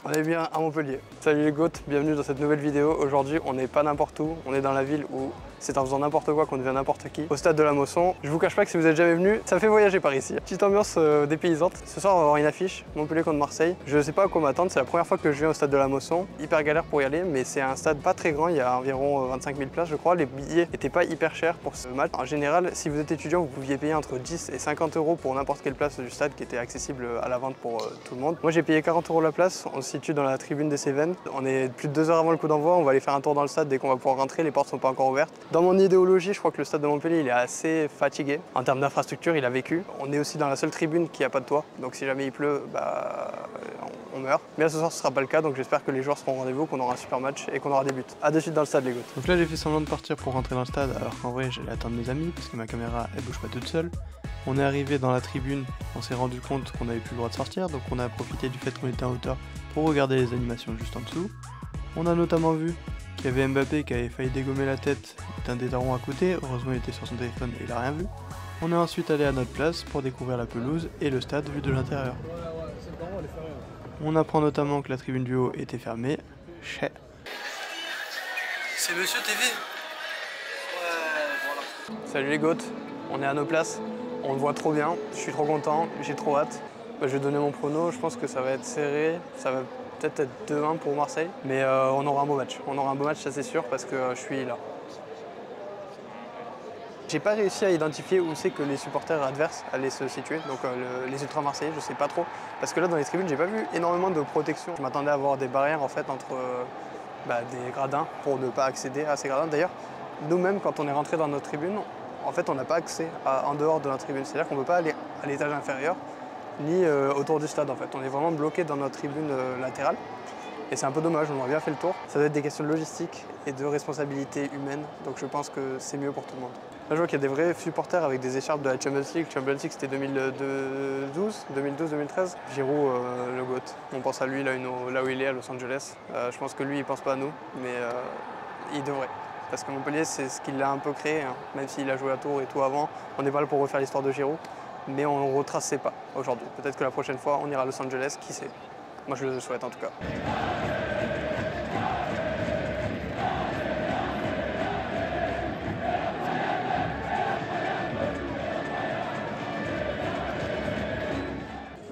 On est bien à Montpellier. Salut les goats, bienvenue dans cette nouvelle vidéo. Aujourd'hui, on n'est pas n'importe où, on est dans la ville où c'est en faisant n'importe quoi qu'on devient n'importe qui. Au stade de la Mosson. Je vous cache pas que si vous êtes jamais venu, ça fait voyager par ici. Petite ambiance dépaysante. Ce soir, on va avoir une affiche, Montpellier contre Marseille. Je sais pas à quoi m'attendre, c'est la première fois que je viens au stade de la Mosson. Hyper galère pour y aller, mais c'est un stade pas très grand, il y a environ 25 000 places je crois. Les billets n'étaient pas hyper chers pour ce match. En général, si vous êtes étudiant, vous pouviez payer entre 10 et 50 euros pour n'importe quelle place du stade qui était accessible à la vente pour tout le monde. Moi j'ai payé 40 euros la place, on se situe dans la tribune des Cévennes. On est plus de 2 heures avant le coup d'envoi, on va aller faire un tour dans le stade dès qu'on va pouvoir rentrer, les portes sont pas encore ouvertes. Dans mon idéologie, je crois que le stade de Montpellier il est assez fatigué. En termes d'infrastructure, il a vécu. On est aussi dans la seule tribune qui n'a pas de toit, donc si jamais il pleut, on meurt. Mais là ce soir ce sera pas le cas, donc j'espère que les joueurs seront au rendez-vous, qu'on aura un super match et qu'on aura des buts. A de suite dans le stade les gars. Donc là j'ai fait semblant de partir pour rentrer dans le stade, alors qu'en vrai j'allais attendre mes amis, parce que ma caméra elle bouge pas toute seule. On est arrivé dans la tribune, on s'est rendu compte qu'on n'avait plus le droit de sortir, donc on a profité du fait qu'on était en hauteur pour regarder les animations juste en dessous. On a notamment vu qu'il y avait Mbappé qui avait failli dégommer la tête d'un des darons à côté, heureusement il était sur son téléphone et il a rien vu. On est ensuite allé à notre place pour découvrir la pelouse et le stade vu de l'intérieur. On apprend notamment que la tribune du haut était fermée. Chais. C'est Monsieur TV. Voilà. Salut les goats, on est à nos places, on le voit trop bien, je suis trop content, j'ai trop hâte. Je vais donner mon prono, je pense que ça va être serré, ça va peut-être être 2-1 pour Marseille, mais on aura un beau match. On aura un beau match, ça c'est sûr, parce que je suis là. J'ai pas réussi à identifier où c'est que les supporters adverses allaient se situer, donc les ultras marseillais, je sais pas trop. Parce que là dans les tribunes, j'ai pas vu énormément de protection. Je m'attendais à avoir des barrières en fait entre des gradins pour ne pas accéder à ces gradins. D'ailleurs, nous-mêmes quand on est rentré dans notre tribune, en fait on n'a pas accès en dehors de notre tribune. C'est-à-dire qu'on ne peut pas aller à l'étage inférieur, ni autour du stade en fait. On est vraiment bloqué dans notre tribune latérale. Et c'est un peu dommage, on aurait bien fait le tour. Ça doit être des questions de logistique et de responsabilité humaine, donc je pense que c'est mieux pour tout le monde. Là je vois qu'il y a des vrais supporters avec des écharpes de la Champions League. Champions League c'était 2012-2013. Giroud, le GOAT. On pense à lui là où il est à Los Angeles. Je pense que lui il pense pas à nous, mais il devrait. Parce que Montpellier c'est ce qu'il a un peu créé, hein. Même s'il a joué à Tours et tout avant. On n'est pas là pour refaire l'histoire de Giroud, mais on ne retrace ses pas aujourd'hui. Peut-être que la prochaine fois on ira à Los Angeles, qui sait. Moi je le souhaite en tout cas.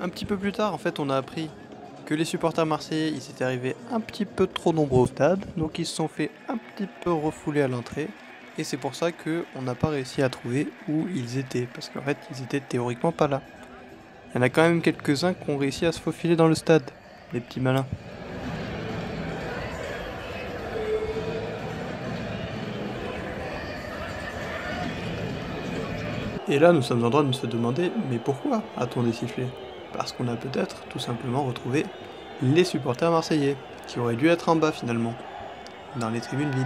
Un petit peu plus tard, en fait, on a appris que les supporters marseillais, ils étaient arrivés un petit peu trop nombreux au stade, donc ils se sont fait un petit peu refouler à l'entrée, et c'est pour ça qu'on n'a pas réussi à trouver où ils étaient, parce qu'en fait, ils étaient théoriquement pas là. Il y en a quand même quelques-uns qui ont réussi à se faufiler dans le stade, les petits malins. Et là, nous sommes en droit de nous se demander, mais pourquoi a-t-on des sifflets ? Parce qu'on a peut-être tout simplement retrouvé les supporters marseillais, qui auraient dû être en bas finalement, dans les tribunes vides.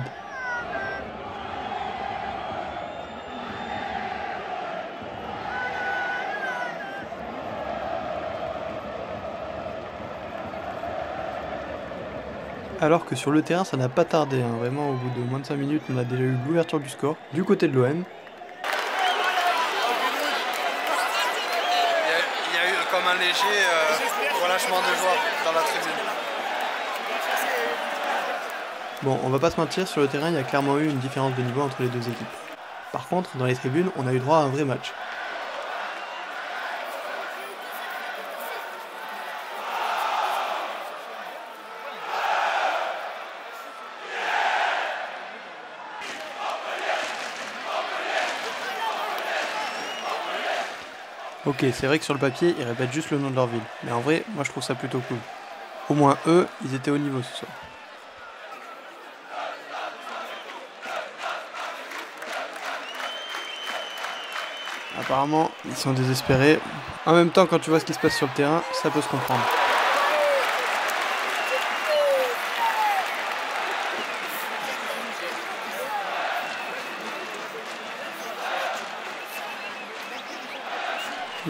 Alors que sur le terrain ça n'a pas tardé, hein. Vraiment au bout de moins de 5 minutes on a déjà eu l'ouverture du score du côté de l'OM. Il y a eu comme un léger relâchement de joie dans la tribune. Bon, on va pas se mentir, sur le terrain il y a clairement eu une différence de niveau entre les deux équipes. Par contre, dans les tribunes, on a eu droit à un vrai match. Ok, c'est vrai que sur le papier, ils répètent juste le nom de leur ville. Mais en vrai, moi je trouve ça plutôt cool. Au moins eux, ils étaient au niveau ce soir. Apparemment, ils sont désespérés. En même temps, quand tu vois ce qui se passe sur le terrain, ça peut se comprendre.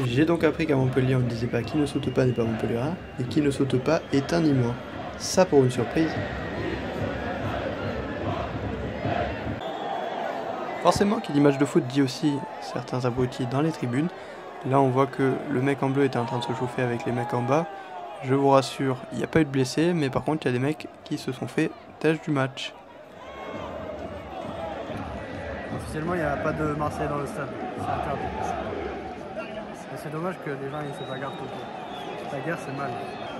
J'ai donc appris qu'à Montpellier on ne disait pas qui ne saute pas n'est pas Montpelliérain, et qui ne saute pas est un Nîmois. Ça pour une surprise. Forcément, qui dit match de foot dit aussi certains abrutis dans les tribunes. Là on voit que le mec en bleu était en train de se chauffer avec les mecs en bas, Je vous rassure, il n'y a pas eu de blessés, mais par contre il y a des mecs qui se sont fait têche du match. Officiellement, il n'y a pas de Marseillais dans le stade, c'est interdit. C'est dommage que les gens ils se bagarrent tout le temps. La guerre c'est mal.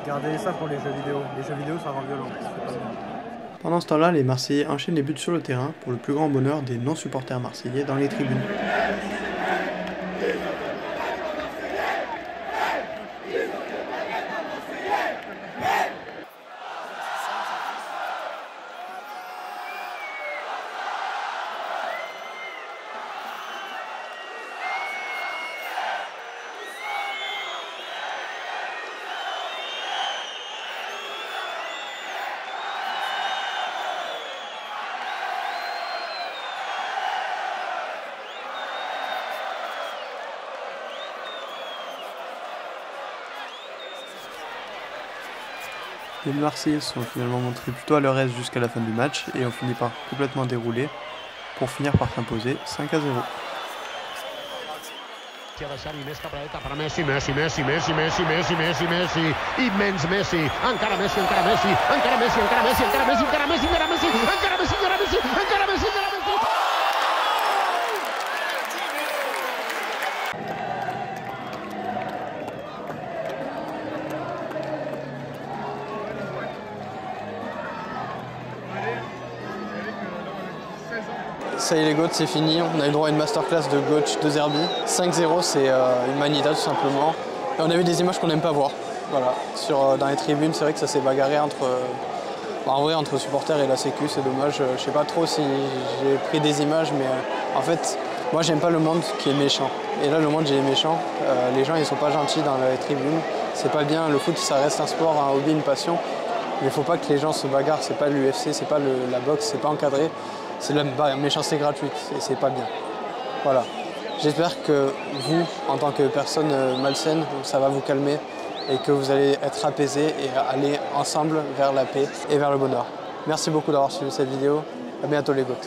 Gardez ça pour les jeux vidéo. Les jeux vidéo ça rend violent. Pendant ce temps-là, les Marseillais enchaînent les buts sur le terrain pour le plus grand bonheur des non-supporters marseillais dans les tribunes. Les Marseillais sont finalement montrés plutôt à leur aise jusqu'à la fin du match et ont fini par complètement dérouler pour finir par s'imposer 5-0. Messi, Messi, Messi, Messi, Messi, Messi, Messi, Messi, immens Messi, encara Messi, encara Messi, encara Messi, encara Messi, encara Messi, encara Messi, encara Messi, encara Messi, encara Messi, encara Messi, encara Messi. Ça y est les GOAT, c'est fini. On a eu droit à une masterclass de Goethe de Zerbi. 5-0, c'est une manita tout simplement. Et on a vu des images qu'on n'aime pas voir. Voilà. Dans les tribunes, c'est vrai que ça s'est bagarré entre supporters et la sécu, c'est dommage. Je sais pas trop si j'ai pris des images, mais en fait, moi j'aime pas le monde qui est méchant. Et là, le monde est méchant. Les gens, ils sont pas gentils dans les tribunes. C'est pas bien. Le foot, ça reste un sport, un hobby, une passion. Mais il faut pas que les gens se bagarrent. C'est pas l'UFC, c'est pas la boxe, c'est pas encadré. C'est de la méchanceté gratuite et c'est pas bien. Voilà. J'espère que vous, en tant que personne malsaine, ça va vous calmer et que vous allez être apaisés et aller ensemble vers la paix et vers le bonheur. Merci beaucoup d'avoir suivi cette vidéo. À bientôt les GOAT.